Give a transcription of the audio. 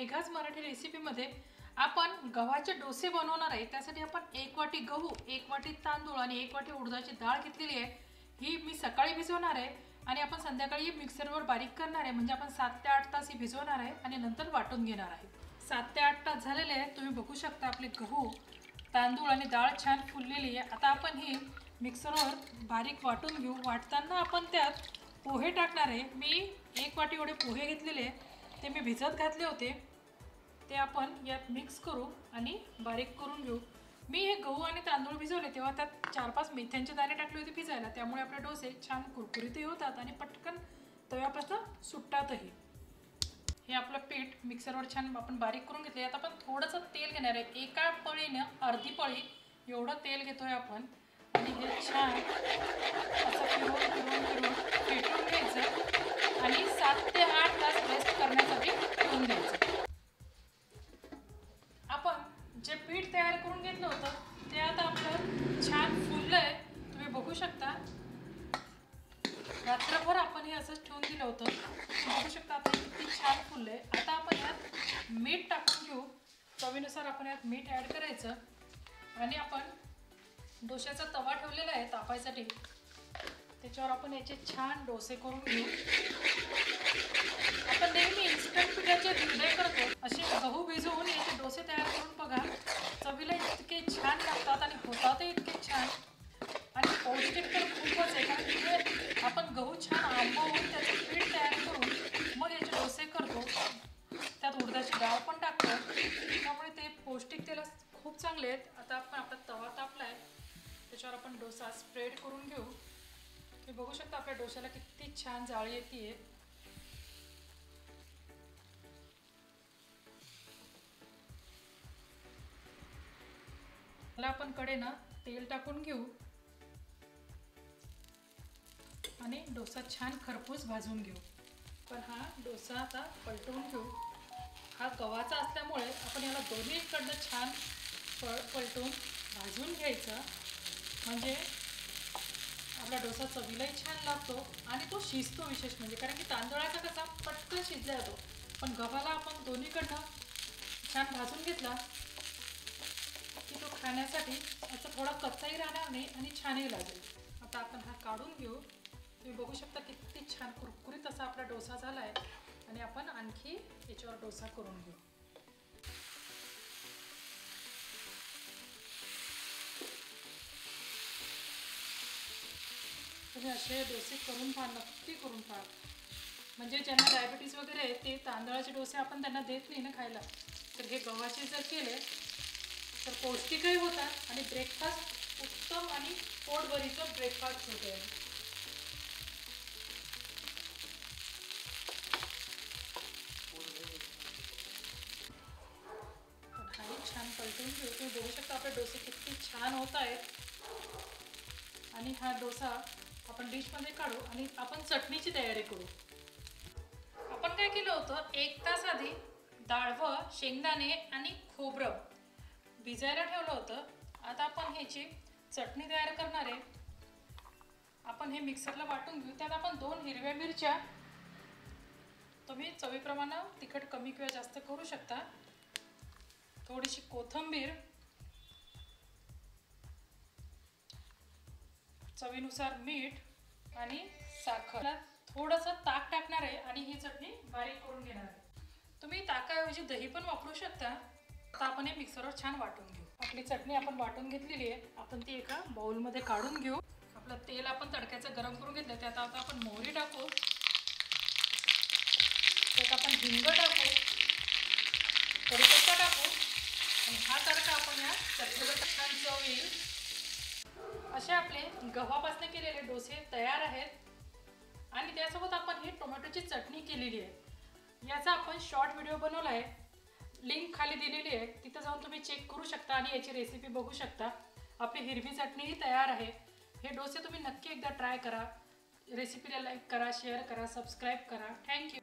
मेघाज मराठी रेसिपीमध्ये आपण गव्हाचे डोसे बनवणार आहे। त्यासाठी आपण 1 वाटी गहू, 1 वाटी तांदूळ आणि 1 वाटी उडदाची डाळ घेतलेली आहे। ही मी सकाळी भिजवणार आहे आणि आपण संध्याकाळी मिक्सरवर बारीक करणार आहे। म्हणजे आपण 7 ते 8 तास ही भिजवणार आहे आणि नंतर वाटून घेणार आहे। 7 ते 8 तास झालेले आहेत। तुम्ही बघू शकता आपले गहू, तांदूळ आणि डाळ छान फुललेली आहे। आता आपण ही मिक्सरवर बारीक वाटून घेऊ। वाटताना आपण त्यात पोहे टाकणार आहे। मी 1 वाटी एवढे पोहे घेतलेले, ते मी भिजत घातले होते, ते आपण यात मिक्स करू आणि बारीक करून घेऊ। मी हे गहू आणि तांदूळ भिजवले तेव्हा त्यात 4-5 मेथ्यांचे दाणे टाकले होते भिजायला, त्यामुळे आपले डोसे छान कुरकुरीतही होतात आणि पटकन तव्यापासून सुटतातही। हे आपलं पीठ मिक्सरवर छान आपण बारीक करून घेतले। आता आपण थोडंसं तेल घेणार आहे। एका पळीने अर्धी पळी एवढं तेल घेतोय आपण आणि हे छान असं फिरवून फेटून घ्यायचं आणि 7 ते 8 तास रेस्ट करण्यासाठी ठेवून द्यायचं। आपण जे पीठ तयार करून घेतलं होतं ते आता आपलं छान फुललंय, तुम्ही बघू शकता। रात्रभर आपण हे असंच ठेवून दिलं होतं, बघू शकता आता किती छान फुललंय। आता आपण यात मीठ टाकून घेऊ। चवीनुसार आपण यात मीठ ॲड करायचं आणि आपण डोश्याचा तवा ठेवलेला आहे तापायसाठी, त्याच्यावर आपण याचे छान डोसे करून घेऊ। आपण नेहमी इन्स्टंट पिठाचे धिरडे करतो, असे गहू भिजवून याचे डोसे तयार करून बघा। चवीला इतके छान लागतात आणि होतातही इतके छान आणि पौष्टिक तर खूपच आहे, कारण की आपण गहू छान आंबवून त्याचं पीठ तयार करून मग याचे डोसे करतो, त्यात उडदाची डाळ पण टाकतो, त्यामुळे ते पौष्टिकतेला खूप चांगले आहेत। आता आपण आपला तवा तापला आहे, त्याच्यावर आपण डोसा स्प्रेड करून घेऊ। तुम्ही बघू शकता आपल्या डोश्याला किती छान जाळी येते। मला आपण कडेनं तेल टाकून घेऊ आणि डोसा छान खरपूस भाजून घेऊ। पण हा डोसा आता पलटवून घेऊ। हा गव्हाचा असल्यामुळे आपण याला दोन्हीकडनं छान पलटून भाजून घ्यायचा, म्हणजे आपला डोसा चवीलाही छान लागतो आणि तो शिजतो विशेष म्हणजे, कारण की तांदूळाचा कसा पटकन शिजला जातो, पण गव्हाला आपण दोन्हीकडनं छान भाजून घेतला की तो खाण्यासाठी असं थोडा कच्चाही राहणार नाही आणि छानही लागेल। आता आपण हा काढून घेऊ। तुम्ही बघू शकता किती छान कुरकुरीत असा आपला डोसा झाला आहे आणि आपण आणखी याच्यावर डोसा करून घेऊ। तुम्ही असे डोसे करून पहा, नक्की करून पहा। म्हणजे ज्यांना डायबिटीज वगैरे आहे ते तांदळाचे डोसे आपण त्यांना देत नाही ना खायला, तर हे गव्हाचे जर केले तर पौष्टिकही होतात आणि ब्रेकफास्ट उत्तम आणि पोटभरीचं ब्रेकफास्ट होते। हाही छान पलटून घेऊ। तुम्ही बघू शकता आपले डोसे किती छान होत आहेत आणि हा डोसा आपण डिशमध्ये काढू आणि आपण चटणीची तयारी करू। आपण काय केलं होतं, 1 तास आधी डाळवं, शेंगदाणे आणि खोबरं भिजायला ठेवलं होतं। आता आपण ह्याची चटणी तयार करणार आहे। आपण हे मिक्सरला वाटून घेऊ। त्यात आपण 2 हिरव्या मिरच्या, तुम्ही चवीप्रमाणे तिखट कमी किंवा जास्त करू शकता, थोडीशी कोथिंबीर, चवीनुसार मीठ आणि साखर, थोडंसं ताक टाकणार आहे आणि ही चटणी बारीक करून घेणार आहे। तुम्ही ताकाऐवजी दही पण वापरू शकता। आता आपण हे मिक्सरवर छान वाटून घेऊ। आपली चटणी आपण वाटून घेतलेली आहे, आपण ती एका बाउलमध्ये काढून घेऊ। आपलं तेल आपण तडक्याचं गरम करून घेतलं, त्यात आता आपण मोहरी टाकू, त्यात आपण हिंग टाकू, कढीपत्ता टाकू आणि हा तडका आपण या चटणीवर छान चव येईल। असे आपले गव्हापासून केलेले डोसे तयार आहेत आणि त्यासोबत आपण ही टोमॅटोची चटणी केलेली आहे। याचा आपण शॉर्ट व्हिडिओ बनवला आहे, लिंक खाली दिलेली आहे, तिथं जाऊन तुम्ही चेक करू शकता आणि याची रेसिपी बघू शकता। आपली हिरवी चटणीही तयार आहे। हे डोसे तुम्ही नक्की एकदा ट्राय करा। रेसिपीला लाईक करा, शेअर करा, सबस्क्राईब करा। थँक्यू।